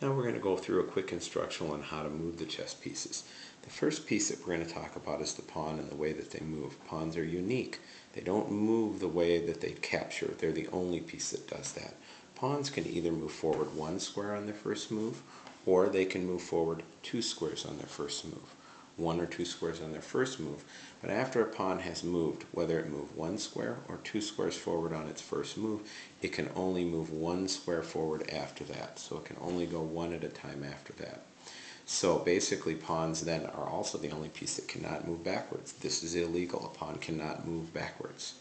Now we're going to go through a quick instructional on how to move the chess pieces. The first piece that we're going to talk about is the pawn and the way that they move. Pawns are unique. They don't move the way that they capture. They're the only piece that does that. Pawns can either move forward 1 square on their first move, or they can move forward 2 squares on their first move. 1 or 2 squares on their first move, but after a pawn has moved, whether it move 1 square or 2 squares forward on its first move, it can only move 1 square forward after that. So it can only go 1 at a time after that. So basically pawns then are also the only piece that cannot move backwards. This is illegal. A pawn cannot move backwards.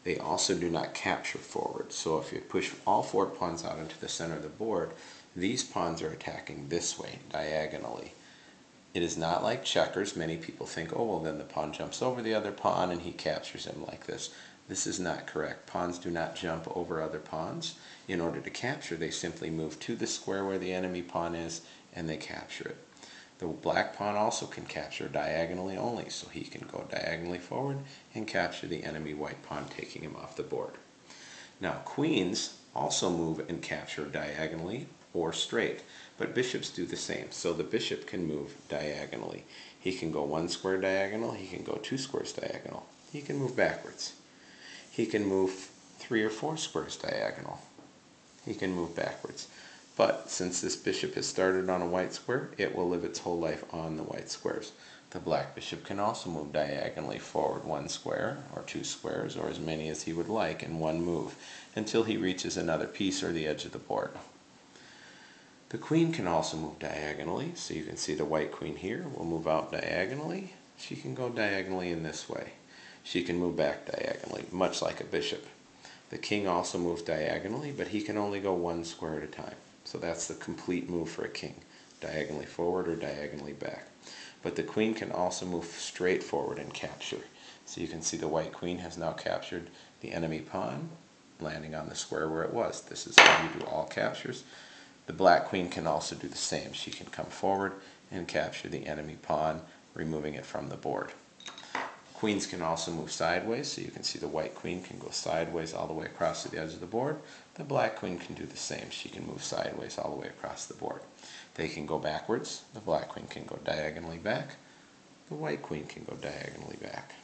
They also do not capture forward. So if you push all 4 pawns out into the center of the board, these pawns are attacking this way, diagonally. It is not like checkers. Many people think, oh, well, then the pawn jumps over the other pawn and he captures him like this. This is not correct. Pawns do not jump over other pawns. In order to capture, they simply move to the square where the enemy pawn is and they capture it. The black pawn also can capture diagonally only, so he can go diagonally forward and capture the enemy white pawn, taking him off the board. Now, queens also move and capture diagonally or straight, but bishops do the same. So the bishop can move diagonally. He can go 1 square diagonal, he can go 2 squares diagonal. He can move backwards. He can move 3 or 4 squares diagonal. He can move backwards. But since this bishop has started on a white square, it will live its whole life on the white squares. The black bishop can also move diagonally forward 1 square or 2 squares, or as many as he would like in one move, until he reaches another piece or the edge of the board. The queen can also move diagonally, so you can see the white queen here will move out diagonally. She can go diagonally in this way. She can move back diagonally, much like a bishop. The king also moves diagonally, but he can only go 1 square at a time. So that's the complete move for a king, diagonally forward or diagonally back. But the queen can also move straight forward and capture. So you can see the white queen has now captured the enemy pawn, landing on the square where it was. This is how you do all captures. The black queen can also do the same. She can come forward and capture the enemy pawn, removing it from the board. Queens can also move sideways, so you can see the white queen can go sideways all the way across to the edge of the board. The black queen can do the same. She can move sideways all the way across the board. They can go backwards. The black queen can go diagonally back. The white queen can go diagonally back.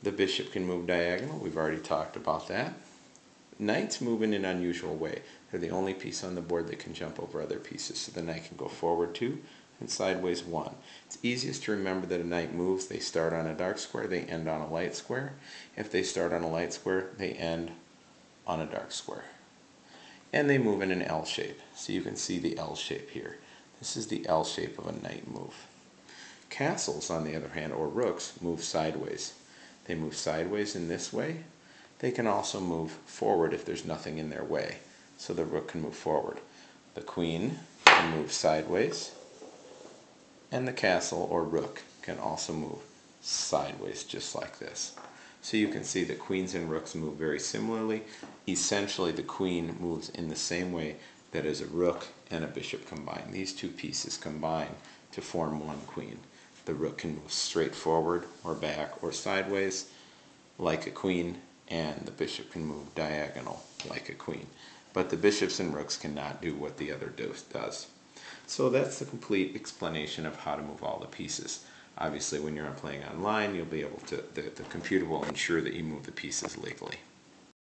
The bishop can move diagonal. We've already talked about that. Knights move in an unusual way. They're the only piece on the board that can jump over other pieces. So the knight can go forward 2 and sideways 1. It's easiest to remember that a knight moves. They start on a dark square, they end on a light square. If they start on a light square, they end on a dark square. And they move in an L shape. So you can see the L shape here. This is the L shape of a knight move. Castles, on the other hand, or rooks, move sideways. They move sideways in this way. They can also move forward if there's nothing in their way. So the rook can move forward. The queen can move sideways. And the castle or rook can also move sideways just like this. So you can see that queens and rooks move very similarly. Essentially the queen moves in the same way that as a rook and a bishop combine. These two pieces combine to form one queen. The rook can move straight forward or back or sideways like a queen, and the bishop can move diagonal like a queen. But the bishops and rooks cannot do what the other does. So that's the complete explanation of how to move all the pieces. Obviously, when you're playing online, you'll be able to, the computer will ensure that you move the pieces legally.